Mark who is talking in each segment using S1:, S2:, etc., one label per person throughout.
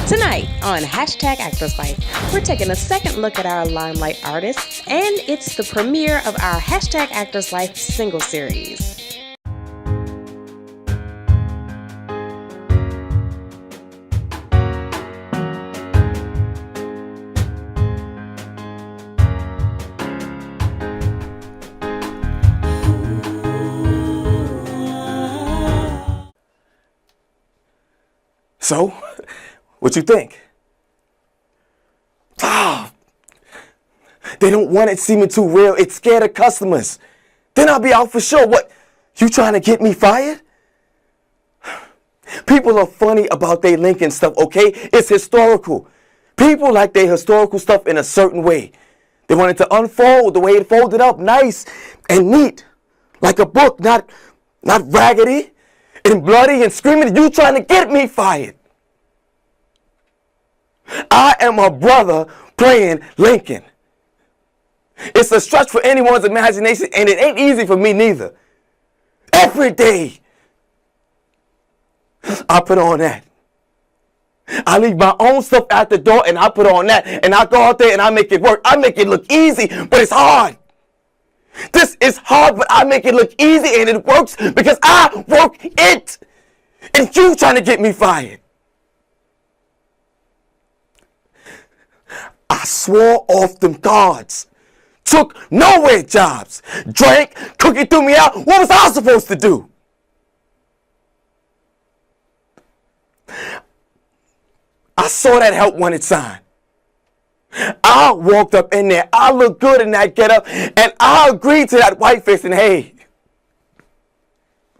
S1: Tonight on #Actors Life, we're taking a second look at our Limelight artists, and it's the premiere of our #Actors Life single series.
S2: So, what you think? Ah, they don't want it seeming too real. It's scared of customers. Then I'll be out for sure. What, you trying to get me fired? People are funny about their Lincoln stuff, okay? It's historical. People like their historical stuff in a certain way. They want it to unfold the way it folded up, nice and neat. Like a book, not raggedy and bloody and screaming. You trying to get me fired? I am a brother playing Lincoln. It's a stretch for anyone's imagination, and it ain't easy for me neither. Every day, I put on that. I leave my own stuff at the door, and I put on that, and I go out there and I make it work. I make it look easy, but it's hard. This is hard, but I make it look easy, and it works because I work it. And you trying to get me fired. I swore off them cards, took nowhere jobs, drank, Cookie threw me out. What was I supposed to do? I saw that help wanted sign. I walked up in there. I looked good in that getup, and I agreed to that whiteface. And hey,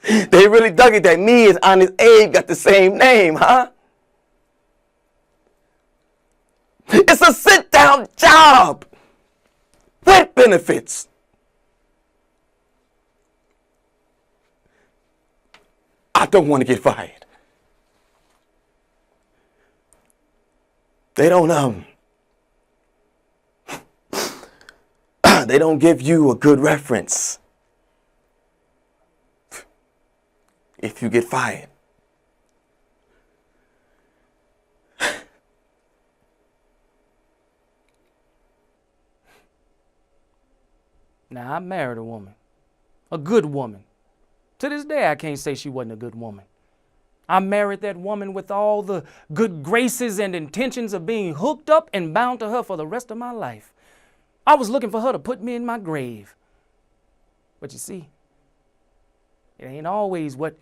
S2: they really dug it that me and Honest Abe got the same name, huh? It's a sit-down job with benefits. I don't want to get fired. They don't they don't give you a good reference if you get fired.
S3: Now, I married a woman, a good woman. To this day, I can't say she wasn't a good woman. I married that woman with all the good graces and intentions of being hooked up and bound to her for the rest of my life. I was looking for her to put me in my grave. But you see, it ain't always what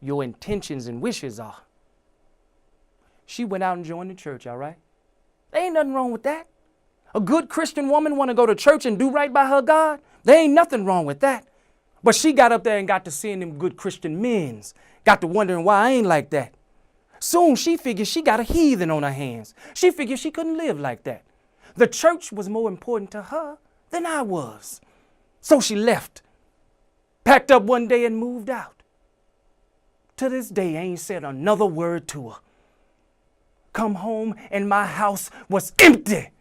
S3: your intentions and wishes are. She went out and joined the church, all right? There ain't nothing wrong with that. A good Christian woman want to go to church and do right by her God? There ain't nothing wrong with that. But she got up there and got to seeing them good Christian men's. Got to wondering why I ain't like that. Soon she figured she got a heathen on her hands. She figured she couldn't live like that. The church was more important to her than I was. So she left, packed up one day and moved out. To this day, I ain't said another word to her. Come home and my house was empty.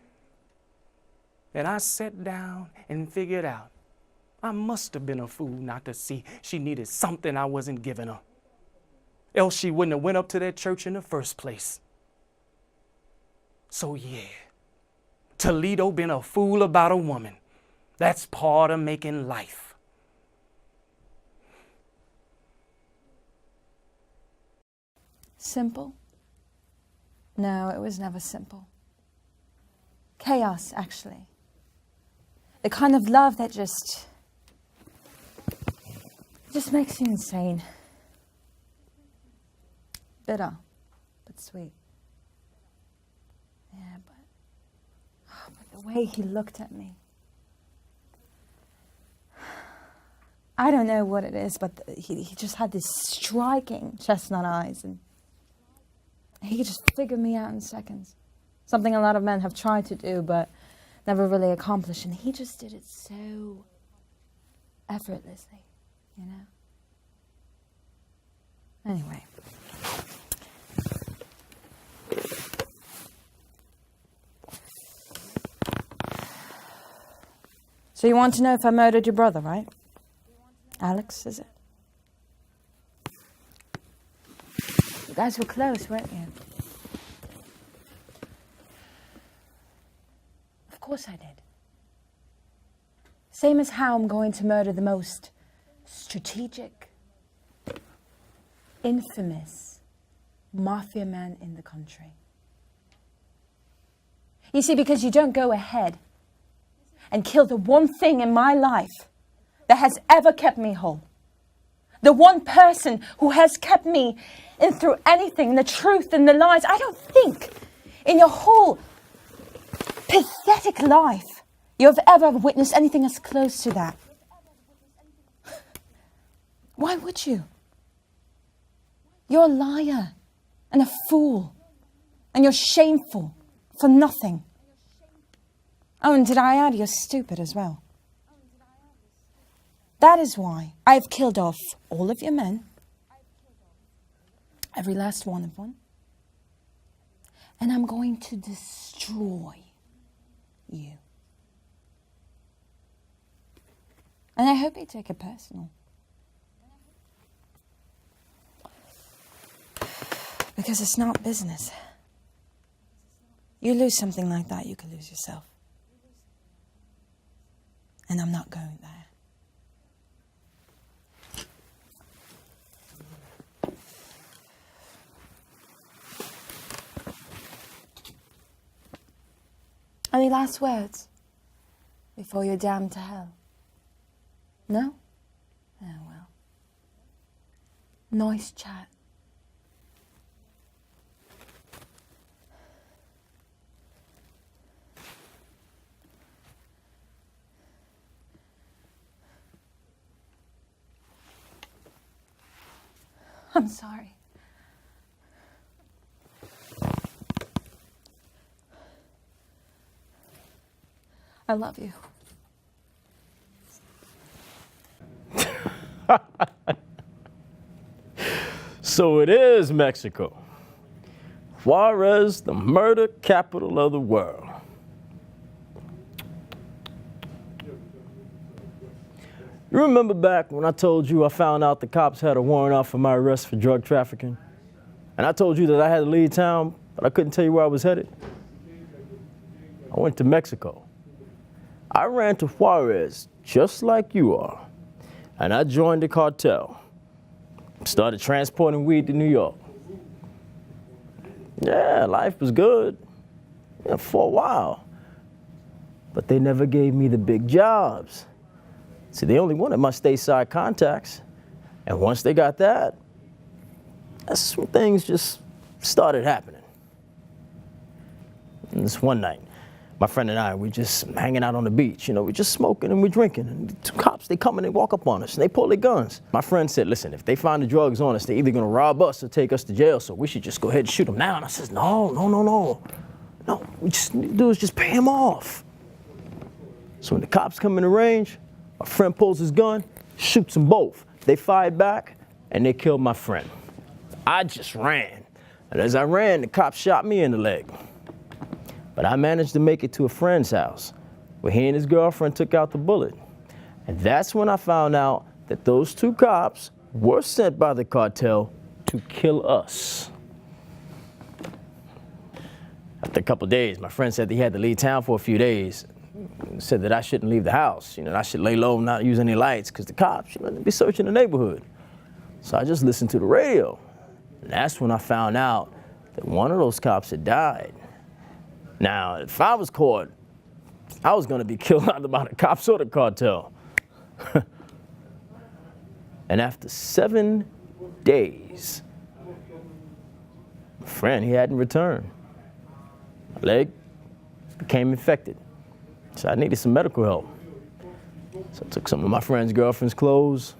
S3: And I sat down and figured out I must have been a fool not to see she needed something I wasn't giving her. Else she wouldn't have went up to that church in the first place. So yeah, Toledo been a fool about a woman. That's part of making life.
S4: Simple? No, it was never simple. Chaos, actually. The kind of love that just makes you insane. Bitter, but sweet. Yeah, but the way he looked at me. I don't know what it is, but he just had this striking chestnut eyes, and he could just figure me out in seconds. Something a lot of men have tried to do, but never really accomplished. And he just did it so effortlessly, you know? Anyway. So you want to know if I murdered your brother, right? Alex, is it? You guys were close, weren't you? course I did. Same as how I'm going to murder the most strategic, infamous mafia man in the country. You see, because you don't go ahead and kill the one thing in my life that has ever kept me whole. The one person who has kept me in through anything, the truth and the lies. I don't think in your whole pathetic life you've ever witnessed anything as close to that. Why would you? You're a liar and a fool, and you're shameful for nothing. Oh, and did I add, you're stupid as well. That is why I've killed off all of your men, every last one of them, and I'm going to destroy you. And I hope you take it personal. Because it's not business. You lose something like that, you could lose yourself. And I'm not going there. Any last words before you're damned to hell? No? Oh, well. Nice chat. I'm sorry. I love you.
S5: So it is Mexico. Juarez, the murder capital of the world. You remember back when I told you I found out the cops had a warrant out for my arrest for drug trafficking? And I told you that I had to leave town, but I couldn't tell you where I was headed? I went to Mexico. I ran to Juarez, just like you are, and I joined the cartel. Started transporting weed to New York. Yeah, life was good for a while, but they never gave me the big jobs. See, they only wanted my stateside contacts, and once they got that, that's when things just started happening. And this one night, my friend and I, we just hanging out on the beach, we just smoking and we drinking. And the two cops, they come and they walk up on us and they pull their guns. My friend said, listen, if they find the drugs on us, they're either gonna rob us or take us to jail, so we should just go ahead and shoot them now. And I says, no, we just need to do is just pay them off. So when the cops come in the range, my friend pulls his gun, shoots them both. They fired back and they killed my friend. I just ran. And as I ran, the cops shot me in the leg. But I managed to make it to a friend's house where he and his girlfriend took out the bullet. And that's when I found out that those two cops were sent by the cartel to kill us. After a couple of days, my friend said that he had to leave town for a few days. Said that I shouldn't leave the house, I should lay low and not use any lights because the cops, they'd be searching the neighborhood. So I just listened to the radio. And that's when I found out that one of those cops had died. Now, if I was caught, I was gonna be killed either by the cops or the cartel. And after 7 days, my friend, he hadn't returned. My leg became infected, so I needed some medical help. So I took some of my friend's girlfriend's clothes,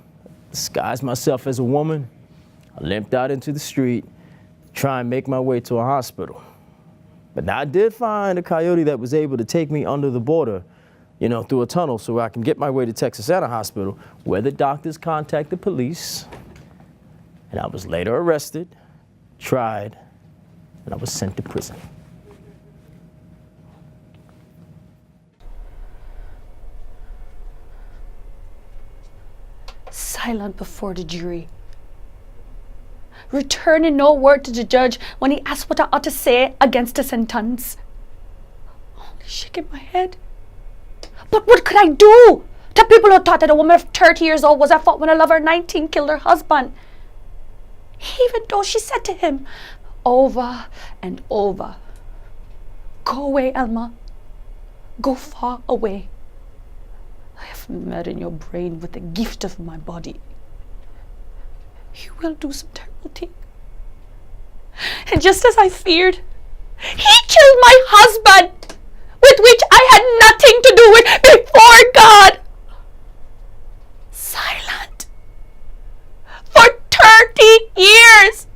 S5: disguised myself as a woman. I limped out into the street, try and make my way to a hospital. But I did find a coyote that was able to take me under the border, through a tunnel so I can get my way to Texarkana Hospital, where the doctors contacted police. And I was later arrested, tried, and I was sent to prison.
S6: Silent before the jury. Returning no word to the judge when he asked what I ought to say against the sentence. Only shaking my head. But what could I do to people who thought that a woman of 30 years old was at fault when a lover of 19 killed her husband? Even though she said to him over and over, "Go away, Elma. Go far away. I have maddened your brain with the gift of my body. You will do some terrible thing." And just as I feared, he killed my husband, with which I had nothing to do with before God. Silent. For 30 years.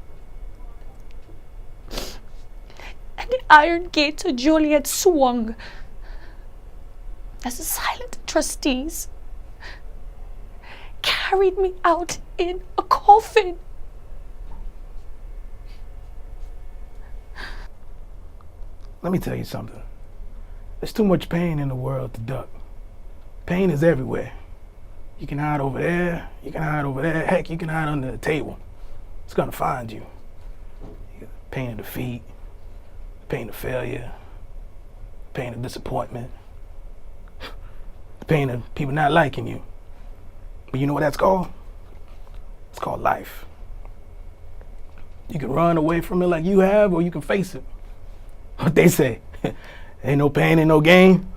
S6: And the iron gates of Joliet swung as the silent trustees carried me out in a coffin.
S7: Let me tell you something. There's too much pain in the world to duck. Pain is everywhere. You can hide over there, you can hide over there, heck, you can hide under the table. It's gonna find you. You got pain of defeat, pain of failure, pain of disappointment, the pain of people not liking you. But you know what that's called? It's called life. You can run away from it like you have, or you can face it. What they say, ain't no pain, ain't no gain.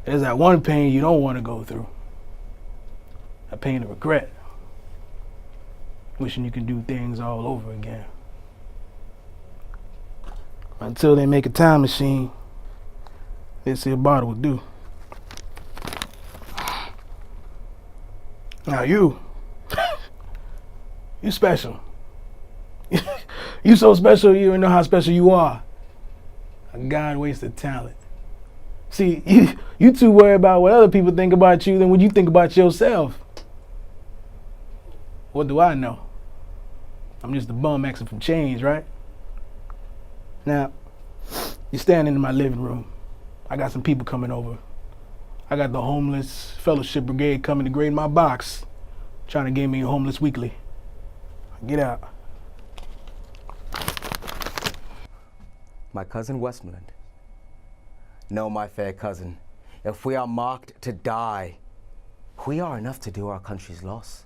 S7: There's that one pain you don't want to go through. That pain of regret. Wishing you could do things all over again. Until they make a time machine, they say a bottle will do. Now you special. You so special you don't know how special you are. A God-wasted talent. See, you too worry about what other people think about you than what you think about yourself. What do I know? I'm just a bum asking for change, right? Now, you're standing in my living room. I got some people coming over. I got the homeless fellowship brigade coming to grade my box, trying to give me a homeless weekly. Get out.
S2: My cousin Westmoreland. No, my fair cousin, if we are marked to die, we are enough to do our country's loss.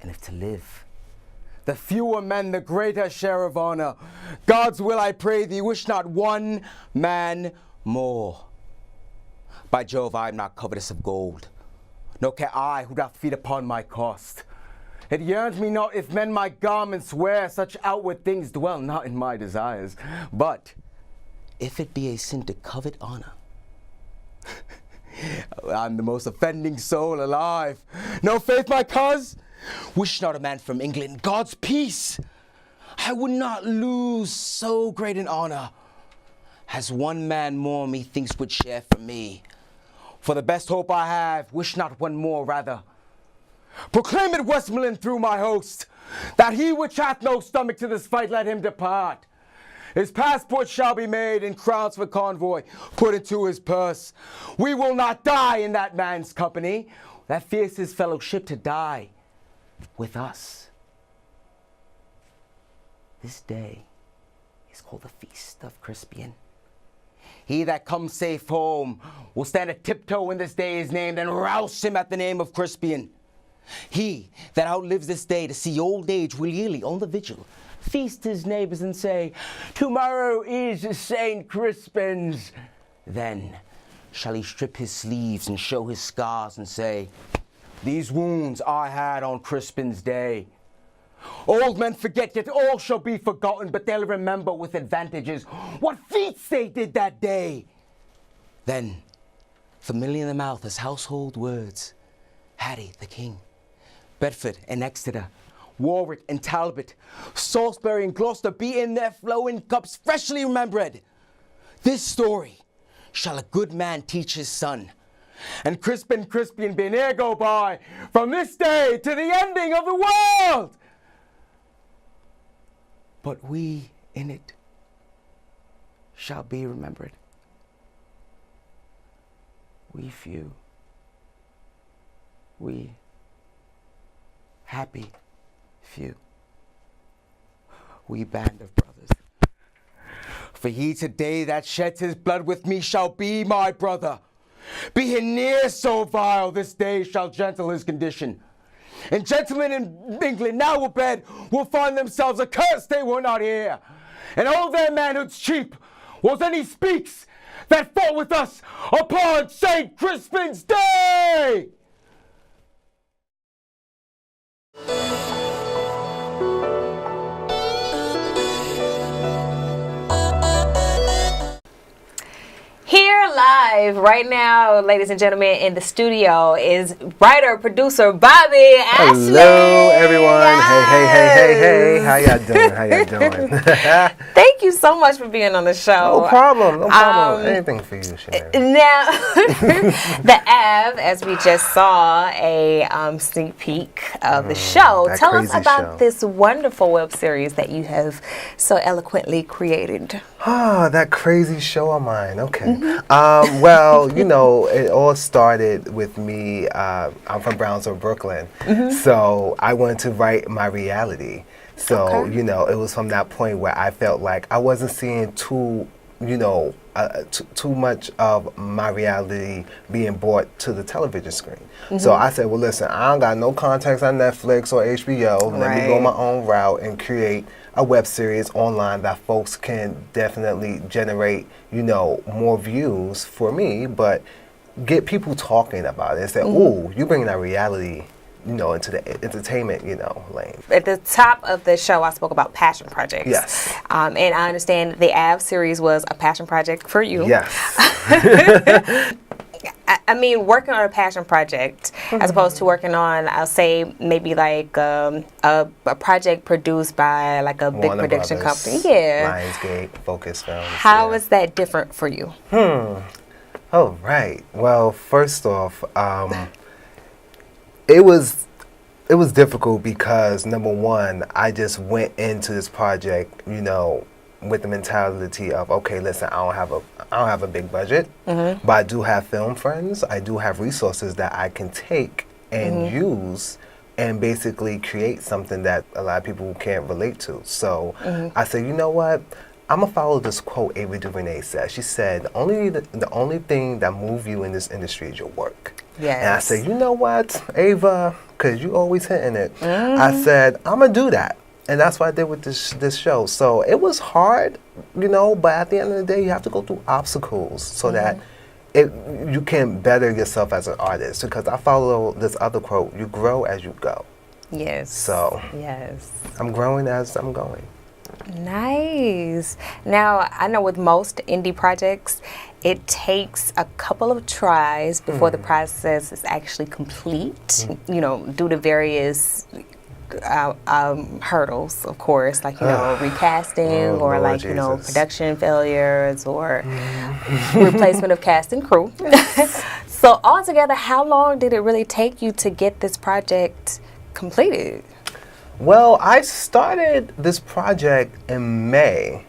S2: And if to live, the fewer men, the greater share of honor. God's will, I pray thee, wish not one man more. By Jove, I am not covetous of gold, nor care I who doth feed upon my cost. It yearns me not if men my garments wear, such outward things dwell not in my desires. But if it be a sin to covet honor, I'm the most offending soul alive. No faith, my cuz, wish not a man from England God's peace. I would not lose so great an honor as one man more methinks would share from me. For the best hope I have, wish not one more, rather proclaim it Westmoreland through my host, that he which hath no stomach to this fight, let him depart. His passport shall be made, and crowns for convoy put into his purse. We will not die in that man's company, that fears his fellowship to die with us. This day is called the Feast of Crispian. He that comes safe home will stand a tiptoe when this day is named, and rouse him at the name of Crispian. He that outlives this day to see old age will yearly on the vigil feast his neighbors and say, tomorrow is St. Crispin's. Then shall he strip his sleeves and show his scars and say, these wounds I had on Crispin's day. Old men forget, yet all shall be forgotten, but they'll remember with advantages what feats they did that day. Then, familiar in the mouth as household words, Harry the King, Bedford and Exeter, Warwick and Talbot, Salisbury and Gloucester be in their flowing cups freshly remembered. This story shall a good man teach his son, and Crispin Crispian be ne'er go by from this day to the ending of the world. But we in it shall be remembered. We few, we happy few, we band of brothers.
S8: For he today that sheds his blood with me shall be my brother. Be he near so vile, this day shall gentle his condition. And gentlemen in England now abed will find themselves accursed they were not here. And all their manhood's cheap, was then he speaks that fought with us upon St. Crispin's Day!
S9: Here live right now, ladies and gentlemen, in the studio is writer, producer Bobby Ashley.
S10: Hello, everyone. Hey. How y'all doing?
S9: Thank you so much for being on the show.
S10: No problem. Anything for you, Shannon.
S9: Now, the Av, as we just saw a sneak peek of the show. Tell us about this wonderful web series that you have so eloquently created.
S10: That crazy show of mine. Okay. Well, you know, it all started with me. I'm from Brownsville, Brooklyn. So I wanted to write my reality. So, you know, it was from that point where I felt like I wasn't seeing too much of my reality being brought to the television screen. So I said, well, listen, I don't got no contacts on Netflix or HBO. Let me go my own route and create a web series online that folks can definitely generate, you know, more views for me, but get people talking about it and say, ooh, you bringing that reality, you know, into the entertainment, you know, lane. At
S9: the top of the show, I spoke about passion projects.
S10: Yes.
S9: And I understand the Av series was a passion project for you.
S10: Yes.
S9: I mean, working on a passion project as opposed to working on, I'll say, maybe like a project produced by like a big production company. Yeah.
S10: Lionsgate, Focus Films.
S9: How is that different for you?
S10: Oh, right. Well, first off, it was difficult because, number one, I just went into this project, you know, with the mentality of, okay, listen, I don't have a big budget, but I do have film friends. I do have resources that I can take and use and basically create something that a lot of people can't relate to. So I said, you know what? I'm gonna follow this quote Ava DuVernay said. She said, the only thing that moves you in this industry is your work.
S9: Yes.
S10: And I said, you know what, Ava, because you always hitting it. I said, I'm gonna do that. And that's what I did with this show. So it was hard, you know, but at the end of the day, you have to go through obstacles so that you can better yourself as an artist. Because I follow this other quote, you grow as you go.
S9: Yes.
S10: So
S9: yes,
S10: I'm growing as I'm going.
S9: Nice. Now, I know with most indie projects, it takes a couple of tries before the process is actually complete, you know, due to various hurdles, of course, like, you know, recasting or
S10: Lord
S9: like, you know,
S10: Jesus.
S9: production failures or replacement of cast and crew. So altogether, how long did it really take you to get this project completed?
S10: Well, I started this project in May,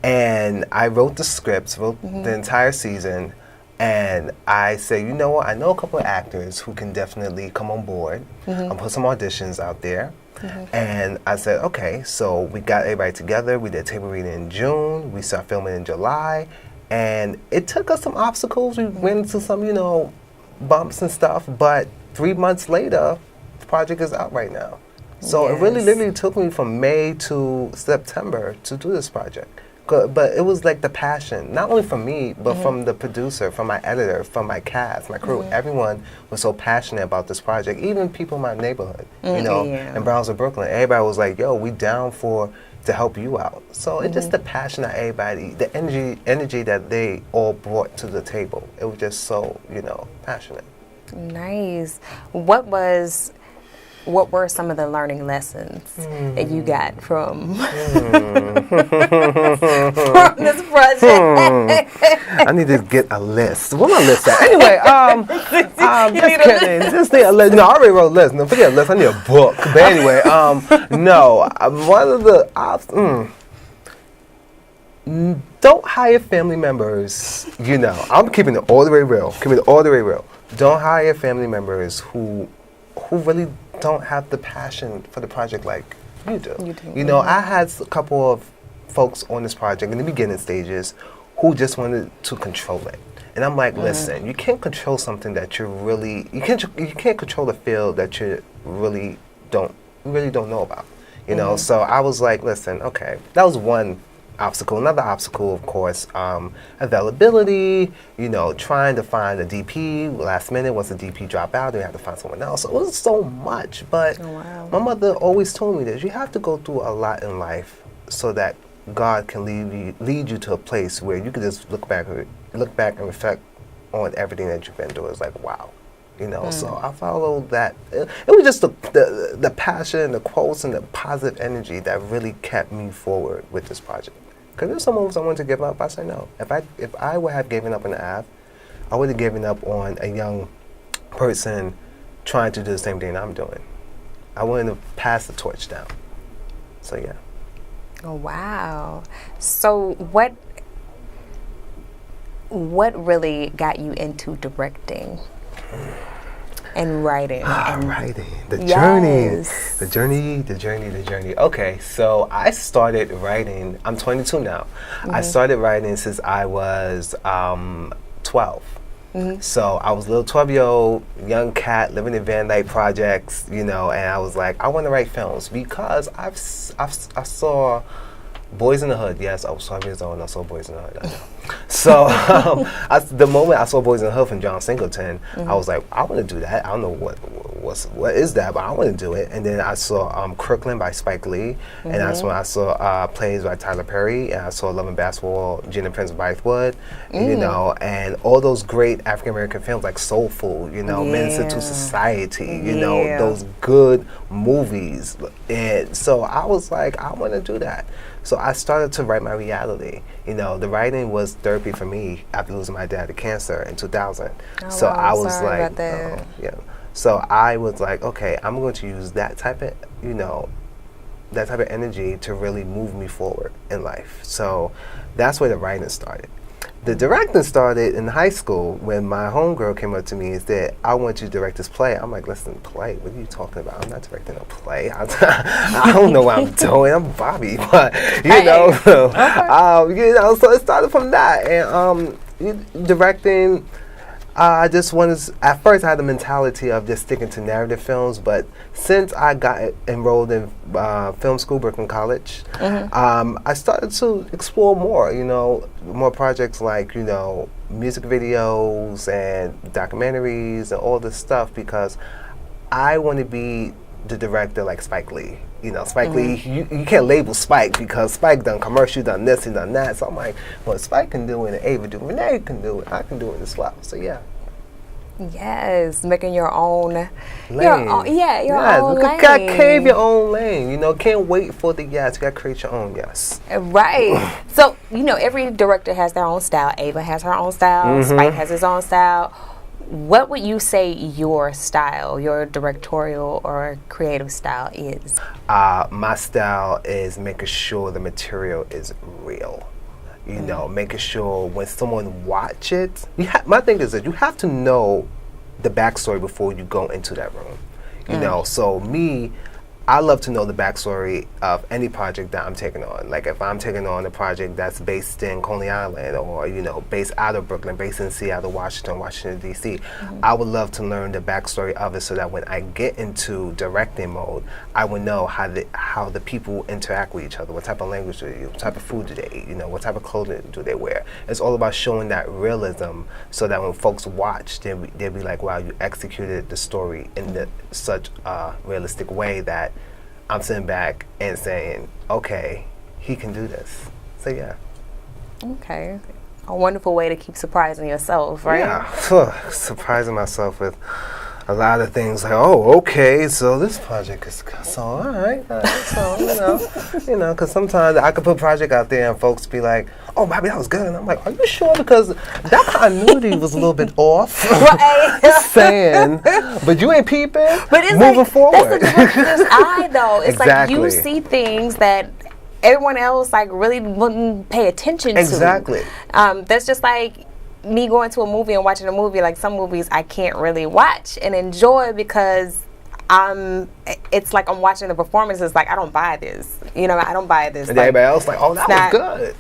S10: and I wrote the scripts, wrote the entire season, and I said, you know what, I know a couple of actors who can definitely come on board and put some auditions out there. And I said, okay, so we got everybody together. We did table reading in June. We started filming in July. And it took us some obstacles. We went into some, you know, bumps and stuff. But 3 months later, the project is out right now. So it really literally took me from May to September to do this project. But it was like the passion, not only from me, but from the producer, from my editor, from my cast, my crew. Everyone was so passionate about this project. Even people in my neighborhood, you know, in Brownsville, Brooklyn. Everybody was like, yo, we down to help you out. So it's just the passion that everybody, the energy that they all brought to the table. It was just so, you know, passionate.
S9: Nice. What were some of the learning lessons that you got from, from this project?
S10: I need to get a list. Where my list at? Anyway, just kidding. Just need a list. No, I already wrote a list. No, forget a list. I need a book. But anyway, no. One of the don't hire family members. You know, I'm keeping it all the way real. Don't hire family members who really don't have the passion for the project like you do. You know, I had a couple of folks on this project in the beginning stages who just wanted to control it. And I'm like, listen, you can't control something that you're really, you can't control the field that you really don't know about, you know? So I was like, listen, okay, that was one obstacle. Another obstacle, of course, availability, you know, trying to find a DP last minute. Once the DP dropped out, they had to find someone else. So it was so much, but my mother always told me this, you have to go through a lot in life so that God can lead you to a place where you can just look back and reflect on everything that you've been through. It's like, wow, you know. So I followed that. It was just the passion, the quotes, and the positive energy that really kept me forward with this project. Because there's some moves I wanted to give up. I said no. If I would have given up on the Ave, I would have given up on a young person trying to do the same thing I'm doing. I wouldn't have passed the torch down. So yeah.
S9: Oh, wow. So what really got you into directing and writing?
S10: Writing. The
S9: Yes.
S10: journey. Okay, so I started writing, I'm 22 now. I started writing since I was 12. So I was a little 12-year-old young cat living in Van Dyke projects, you know, and I was like, I want to write films because I saw Boys in the Hood. Yes, I was 12 years old and I saw Boys in the Hood. I know. So the moment I saw Boys in the Hood from John Singleton, I was like, I want to do that. I don't know what is that, but I want to do it. And then I saw Crooklyn by Spike Lee, and that's when I saw Plays by Tyler Perry, and I saw Love and Basketball, Gina Prince Bythewood, you know, and all those great African American films like Soul Food, you know, Minister to Society, you know, those good movies. And so I was like, I want to do that. So I started to write my reality. You know, the writing was therapy for me after losing my dad to cancer in 2000. So
S9: wow,
S10: I was
S9: sorry
S10: like,
S9: about that.
S10: So I was like, okay, I'm going to use that type of, you know, that type of energy to really move me forward in life. So that's where the writing started. The directing started in high school when my homegirl came up to me and said, I want you to direct this play. I'm like, listen, play? What are you talking about? I'm not directing a play. I don't know what I'm doing. I'm Bobby. But, you know, so it started from that. And directing, I just wanted, at first I had the mentality of just sticking to narrative films, but since I got enrolled in film school, Brooklyn College, I started to explore more, you know, more projects like, you know, music videos and documentaries and all this stuff because I want to be the director like Spike Lee. You know, Spike Lee, you can't label Spike because Spike done commercial, done this, and done that. So I'm like, well, Spike can do it, and Ava do it, Renee can do it, I can do it as well. So yeah.
S9: Yes, making your own lane. Your own lane.
S10: Gotta cave your own lane. You know, can't wait for the yes. You gotta create your own yes.
S9: Right. So, you know, every director has their own style. Ava has her own style. Spike has his own style. What would you say your style, your directorial or creative style is?
S10: My style is making sure the material is real. You know, making sure when someone watch it, my thing is that you have to know the backstory before you go into that room. You know, so I love to know the backstory of any project that I'm taking on. Like if I'm taking on a project that's based in Coney Island or, you know, based out of Brooklyn, based in Seattle, Washington, D.C., I would love to learn the backstory of it so that when I get into directing mode, I would know how the people interact with each other, what type of language do they use, what type of food do they eat, you know, what type of clothing do they wear. It's all about showing that realism so that when folks watch, they'll be like, wow, you executed the story in such a realistic way that I'm sitting back and saying, okay, he can do this. So yeah.
S9: Okay. A wonderful way to keep surprising yourself, right?
S10: Yeah. Surprising myself with a lot of things like, oh, okay, so this project is so all right. So you know, because sometimes I could put a project out there and folks be like, oh, Bobby, that was good, and I'm like, are you sure? Because that continuity was a little bit off.
S9: Right.
S10: Saying, but you ain't peeping.
S9: But it's
S10: moving
S9: like,
S10: forward.
S9: That's the director's eye, though. It's
S10: Exactly.
S9: like you see things that everyone else like really wouldn't pay attention to.
S10: Exactly.
S9: That's just like me going to a movie and watching a movie. Like some movies I can't really watch and enjoy because it's like I'm watching the performances, like I don't buy this. You know, I don't buy this.
S10: And
S9: like,
S10: everybody else like, oh, that was good.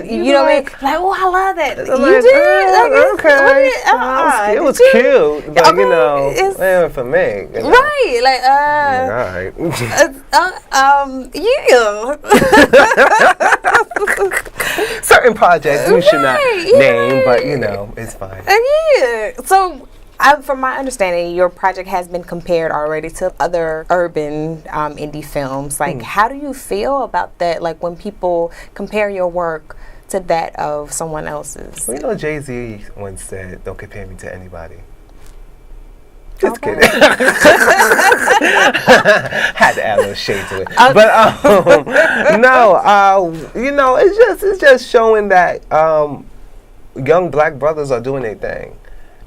S9: You know what I mean? Like, oh, I love that.
S10: I'm
S9: You
S10: like,
S9: did? Like,
S10: okay. It was cute, but
S9: Okay,
S10: you know,
S9: it's-
S10: it ain't for me. You know?
S9: Right, like,
S10: All right.
S9: yeah.
S10: Certain projects we should not
S9: Right,
S10: name, but
S9: yeah.
S10: you know, it's fine.
S9: Yeah. So, from my understanding, your project has been compared already to other urban indie films. Like, how do you feel about that? Like, when people compare your work to that of someone else's?
S10: Well, you know, Jay-Z once said, "Don't compare me to anybody." Just kidding. Had to add a little shade to it, but no, you know, it's just showing that young black brothers are doing their thing,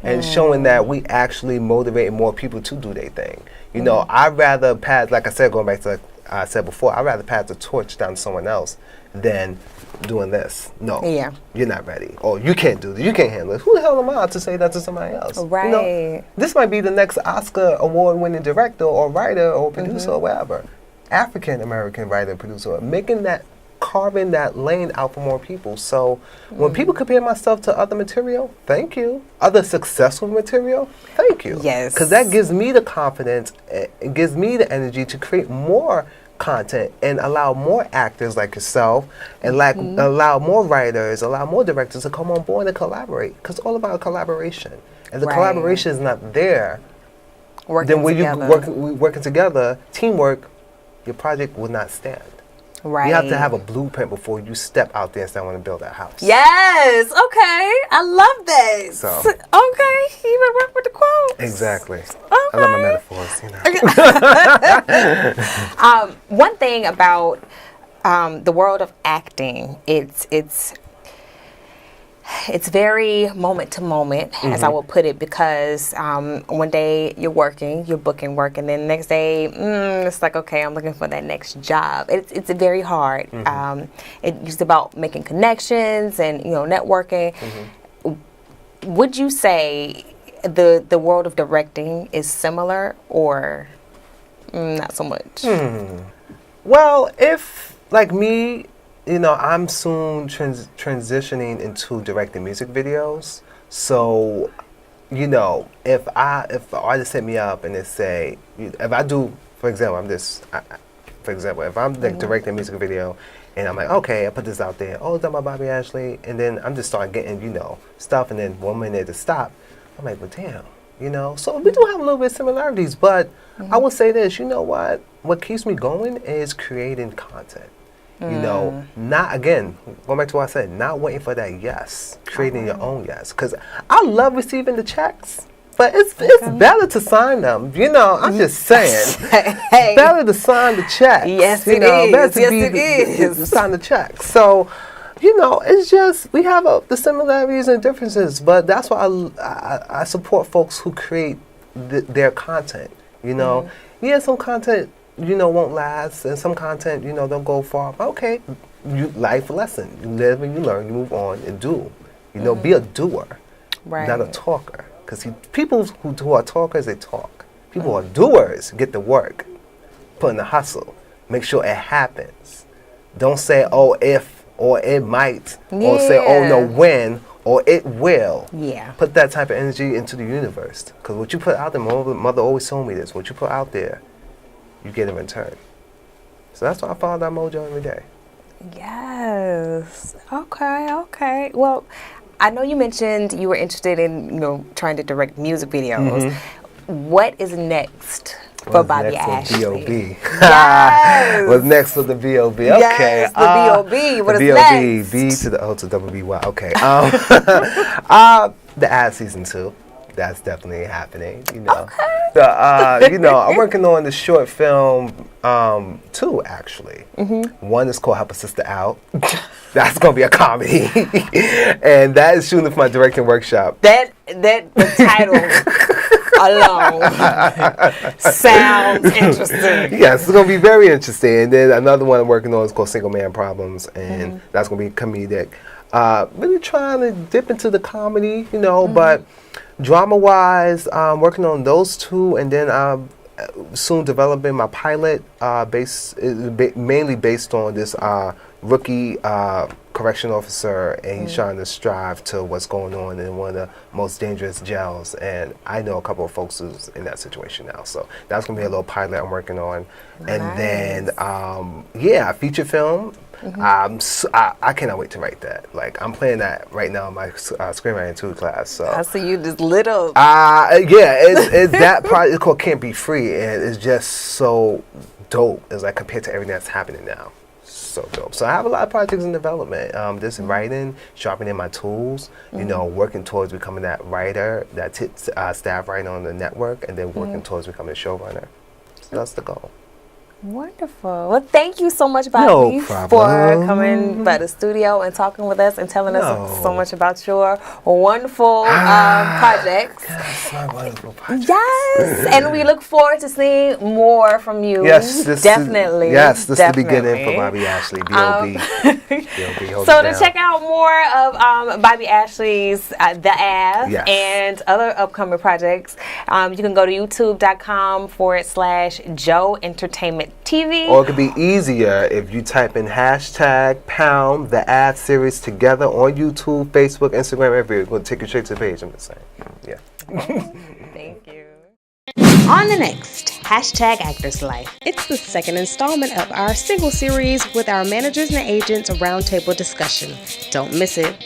S10: and showing that we actually motivate more people to do their thing. You know, I'd rather pass, like I said, going back to like I said before, I'd rather pass the torch down to someone else than doing this. No,
S9: Yeah.
S10: you're not ready, or you can't do this, you can't handle it. Who the hell am I to say that to somebody else?
S9: Right.
S10: You know, this might be the next Oscar award-winning director or writer or producer or whatever. African American writer, producer, making that, carving that lane out for more people. So when people compare myself to other material, thank you. Other successful material, thank you.
S9: Yes.
S10: Because that gives me the confidence, it gives me the energy to create more content and allow more actors like yourself and allow more writers, allow more directors to come on board and collaborate. Because it's all about collaboration. And the
S9: Right.
S10: collaboration is not there, then when
S9: together.
S10: you working together, teamwork, your project will not stand.
S9: Right.
S10: You have to have a blueprint before you step out there and say, I want to build that house.
S9: Yes. Okay. I love that.
S10: So.
S9: Okay. You even work with the quotes.
S10: Exactly.
S9: Okay.
S10: I love my metaphors, you know.
S9: One thing about the world of acting, it's very moment to moment, as I will put it, because one day you're working, you're booking work, and then the next day it's like, okay, I'm looking for that next job. It's very hard. It's about making connections and networking. Would you say the world of directing is similar, or not so much?
S10: Well, if like me, I'm soon transitioning into directing music videos. So, if an artist hit me up and they say, if I do, for example, if I'm like directing a music video and I'm like, okay, I put this out there, it's done by Bobby Ashley, and then I'm just start getting, stuff, and then 1 minute to stop, I'm like, well, damn, So we do have a little bit of similarities, but I would say this, what keeps me going is creating content. Not, again, going back to what I said, not waiting for that yes, creating your own yes. Because I love receiving the checks, but it's better to sign them. I'm just saying.
S9: Hey.
S10: Better to sign the checks.
S9: Yes,
S10: it is. To sign the checks. So, it's just, we have the similarities and differences, but that's why I support folks who create their content. Yeah, some content won't last, and some content, don't go far. But okay, life lesson. You live and you learn, you move on and do. Be a doer, not a talker. Because people who are talkers, they talk. People who are doers get the work, put in the hustle, make sure it happens. Don't say, oh, if, or it might, or say, oh, no, when, or it will.
S9: Yeah.
S10: Put that type of energy into the universe. Because what you put out there, my mother always told me this, what you put out there, you get in return. So that's why I follow that mojo every day.
S9: Yes. Okay. Well, I know you mentioned you were interested in, trying to direct music videos. What is next for Bobby Ashley?
S10: B.O.B.
S9: Yes.
S10: What's next for the B.O.B.? Okay.
S9: Yes, the B.O.B. What is next?
S10: B to the O to double B. Wow. Okay. The ad season 2. That's definitely happening. Okay. I'm working on the short film 2 actually. One is called Help a Sister Out. That's gonna be a comedy, and that is shooting for my directing workshop.
S9: That the title alone sounds interesting.
S10: Yes, it's gonna be very interesting. And then another one I'm working on is called Single Man Problems, and that's gonna be comedic. Really trying to dip into the comedy, but drama-wise, working on those 2, and then soon developing my pilot, mainly based on this rookie correction officer, and he's trying to strive to what's going on in one of the most dangerous jails. And I know a couple of folks who's in that situation now, so that's gonna be a little pilot I'm working on. And then, yeah, feature film. I cannot wait to write that. Like, I'm playing that right now in my screenwriting 2 class. So
S9: I see you just little.
S10: yeah, it's that project. It's called Can't Be Free, and it's just so dope. It's like compared to everything that's happening now. So dope. So I have a lot of projects in development. Just writing, sharpening my tools, you know, working towards becoming that writer, that staff writer on the network, and then working towards becoming a showrunner. So that's the goal.
S9: Wonderful. Well, thank you so much, Bobby,
S10: No problem.
S9: for coming by the studio and talking with us and telling us so much about your wonderful projects.
S10: Yes, my wonderful project.
S9: Yes, and we look forward to seeing more from you.
S10: Yes, this
S9: definitely.
S10: This is the beginning for Bobby Ashley. B.O.B.
S9: So to check out more of Bobby Ashley's The Av and other upcoming projects, you can go to youtube.com/Joe Entertainment TV.
S10: Or it could be easier if you type in #pound the Av series together on YouTube, Facebook, Instagram, everywhere. It's going to take you straight to the page. I'm just saying. Yeah.
S9: Thank you.
S1: On the next #Actors Life, it's the second installment of our single series with our managers and agents roundtable discussion. Don't miss it.